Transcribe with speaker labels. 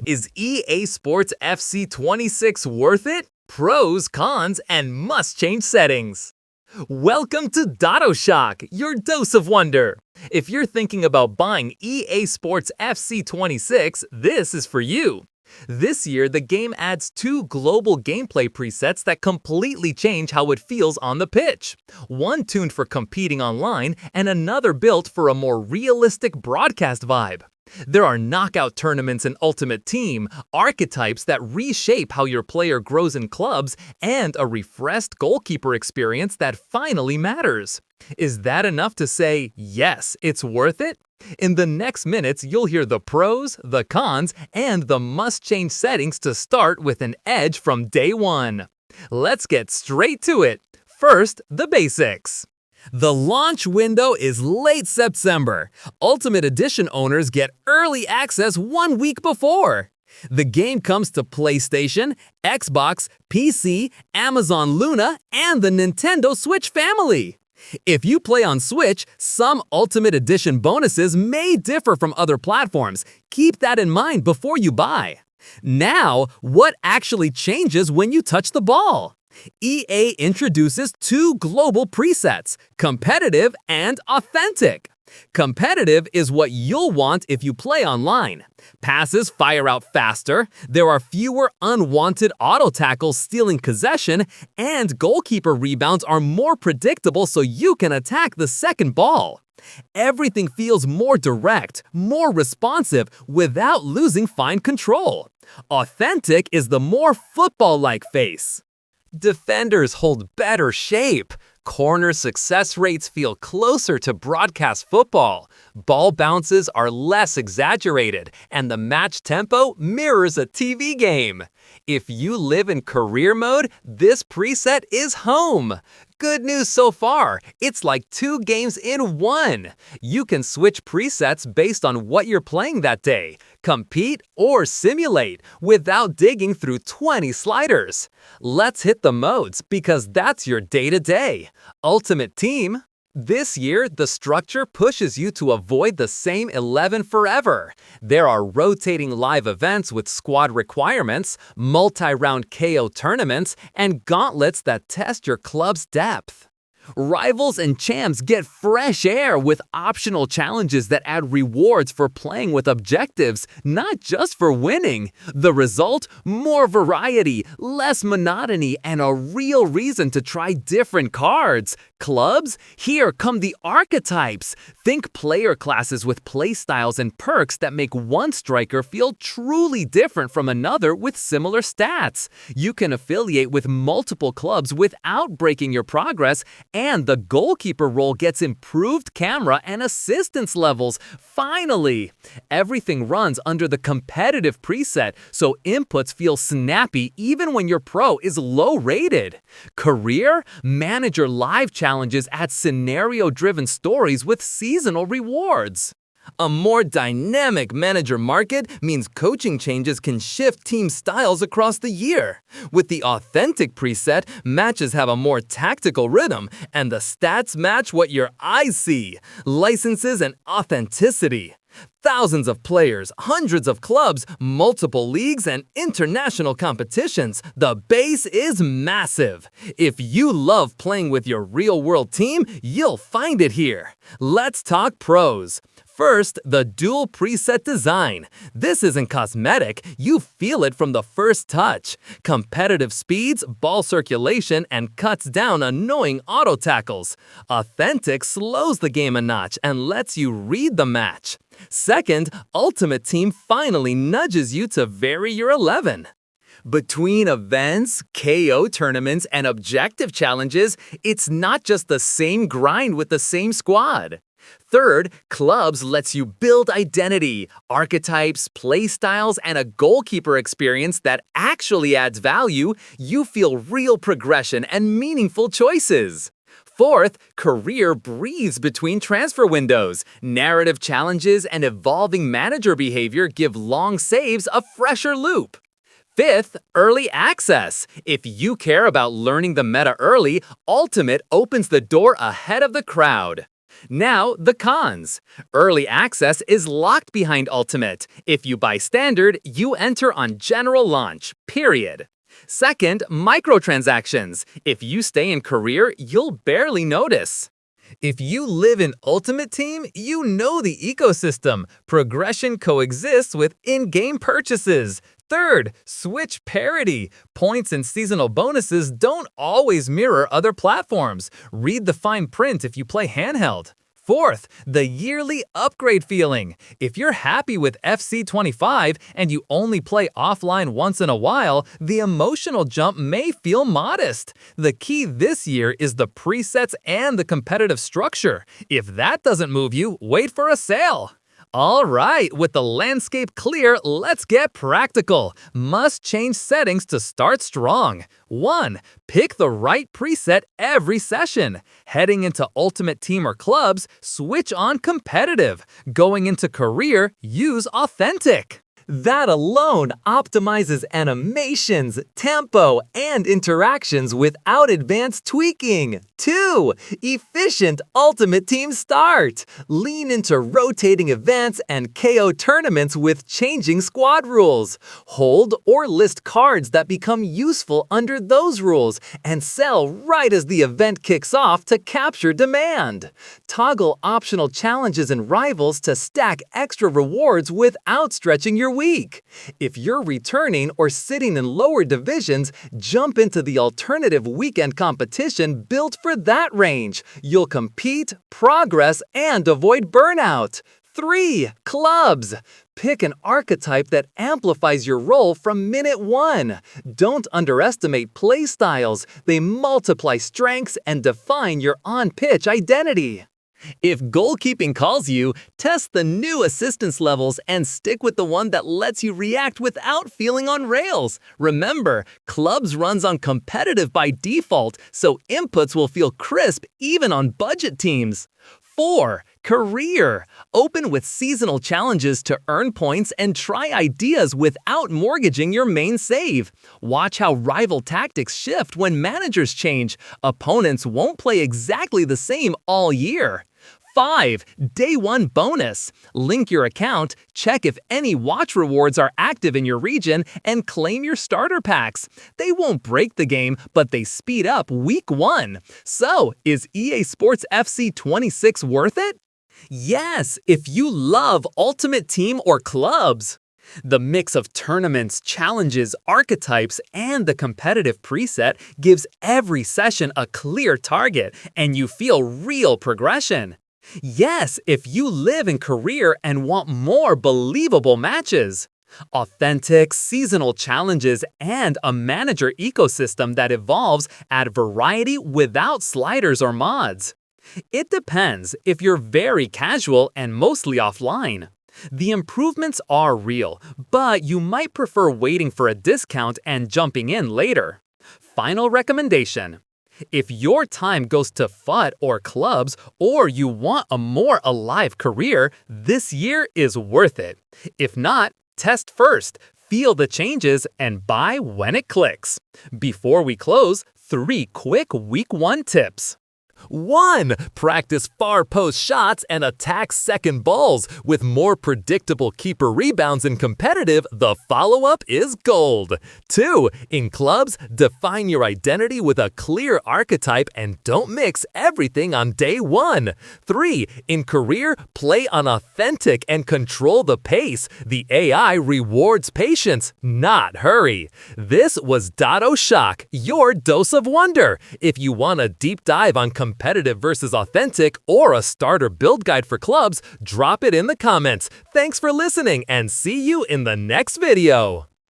Speaker 1: Is EA Sports FC 26 worth it? Pros, cons, and must-change settings. Welcome to Dotto Shock, your dose of wonder. If you're thinking about buying EA Sports FC 26, this is for you. This year, the game adds 2 global gameplay presets that completely change how it feels on the pitch. One tuned for competing online, and another built for a more realistic broadcast vibe. There are knockout tournaments in Ultimate Team, archetypes that reshape how your player grows in clubs, and a refreshed goalkeeper experience that finally matters. Is that enough to say, yes, it's worth it? In the next minutes, you'll hear the pros, the cons, and the must-change settings to start with an edge from day one. Let's get straight to it. First, the basics. The launch window is late September. Ultimate Edition owners get early access 1 week before. The game comes to PlayStation, Xbox, PC, Amazon Luna, and the Nintendo Switch family. If you play on Switch, some Ultimate Edition bonuses may differ from other platforms. Keep that in mind before you buy. Now, what actually changes when you touch the ball? EA introduces 2 global presets, competitive and authentic. Competitive is what you'll want if you play online. Passes fire out faster, there are fewer unwanted auto tackles stealing possession, and goalkeeper rebounds are more predictable so you can attack the second ball. Everything feels more direct, more responsive, without losing fine control. Authentic is the more football-like face. Defenders hold better shape. Corner success rates feel closer to broadcast football. Ball bounces are less exaggerated, and the match tempo mirrors a TV game. If you live in career mode, this preset is home. Good news so far, it's like 2 games in 1. You can switch presets based on what you're playing that day, compete or simulate, without digging through 20 sliders. Let's hit the modes because that's your day-to-day. Ultimate Team. This year, the structure pushes you to avoid the same 11 forever. There are rotating live events with squad requirements, multi-round KO tournaments, and gauntlets that test your club's depth. Rivals and champs get fresh air with optional challenges that add rewards for playing with objectives, not just for winning. The result? More variety, less monotony, and a real reason to try different cards. Clubs? Here come the archetypes. Think player classes with playstyles and perks that make one striker feel truly different from another with similar stats. You can affiliate with multiple clubs without breaking your progress, and the goalkeeper role gets improved camera and assistance levels. Finally! Everything runs under the competitive preset, so inputs feel snappy even when your pro is low rated. Career? Manager live challenges add scenario-driven stories with seasonal rewards. A more dynamic manager market means coaching changes can shift team styles across the year. With the authentic preset, matches have a more tactical rhythm, and the stats match what your eyes see. Licenses and authenticity. Thousands of players, hundreds of clubs, multiple leagues, and international competitions. The base is massive. If you love playing with your real-world team, you'll find it here. Let's talk pros. First, the dual preset design. This isn't cosmetic, you feel it from the first touch. Competitive speeds, ball circulation, and cuts down annoying auto tackles. Authentic slows the game a notch and lets you read the match. Second, Ultimate Team finally nudges you to vary your 11. Between events, KO tournaments, and objective challenges, it's not just the same grind with the same squad. Third, Clubs lets you build identity, archetypes, playstyles, and a goalkeeper experience that actually adds value. You feel real progression and meaningful choices. Fourth, Career breathes between transfer windows. Narrative challenges and evolving manager behavior give long saves a fresher loop. Fifth, Early Access. If you care about learning the meta early, Ultimate opens the door ahead of the crowd. Now, the cons. Early access is locked behind Ultimate. If you buy Standard, you enter on General launch, period. Second, microtransactions. If you stay in Career, you'll barely notice. If you live in Ultimate Team, you know the ecosystem. Progression coexists with in-game purchases. Third, Switch parity. Points and seasonal bonuses don't always mirror other platforms. Read the fine print if you play handheld. Fourth, the yearly upgrade feeling. If you're happy with FC25 and you only play offline once in a while, the emotional jump may feel modest. The key this year is the presets and the competitive structure. If that doesn't move you, wait for a sale. All right, with the landscape clear, let's get practical. Must change settings to start strong. 1. Pick the right preset every session. Heading into Ultimate Team or Clubs, switch on Competitive. Going into Career, use Authentic. That alone optimizes animations, tempo, and interactions without advanced tweaking. 2. Efficient Ultimate Team start. Lean into rotating events and KO tournaments with changing squad rules. Hold or list cards that become useful under those rules and sell right as the event kicks off to capture demand. Toggle optional challenges and rivals to stack extra rewards without stretching your week. If you're returning or sitting in lower divisions, jump into the alternative weekend competition built for that range. You'll compete, progress, and avoid burnout. 3. Clubs. Pick an archetype that amplifies your role from minute 1. Don't underestimate playstyles. They multiply strengths and define your on-pitch identity. If goalkeeping calls you, test the new assistance levels and stick with the one that lets you react without feeling on rails. Remember, Clubs runs on competitive by default, so inputs will feel crisp even on budget teams. 4. Career. Open with seasonal challenges to earn points and try ideas without mortgaging your main save. Watch how rival tactics shift when managers change. Opponents won't play exactly the same all year. 5. Day 1 bonus. Link your account, check if any watch rewards are active in your region, and claim your starter packs. They won't break the game, but they speed up week 1. So, is EA Sports FC 26 worth it? Yes, if you love Ultimate Team or Clubs. The mix of tournaments, challenges, archetypes, and the competitive preset gives every session a clear target, and you feel real progression. Yes, if you live in Career and want more believable matches. Authentic, seasonal challenges, and a manager ecosystem that evolves add variety without sliders or mods. It depends if you're very casual and mostly offline. The improvements are real, but you might prefer waiting for a discount and jumping in later. Final recommendation. If your time goes to FUT or Clubs, or you want a more alive Career, this year is worth it. If not, test first, feel the changes, and buy when it clicks. Before we close, 3 quick Week 1 tips. 1. Practice far post shots and attack second balls. With more predictable keeper rebounds in competitive, the follow-up is gold. 2. In Clubs, define your identity with a clear archetype and don't mix everything on day 1. 3. In Career, play on Authentic and control the pace. The AI rewards patience, not hurry. This was Dotto Shock, your dose of wonder. If you want a deep dive on competitive versus authentic or a starter build guide for Clubs, drop it in the comments. Thanks for listening and see you in the next video.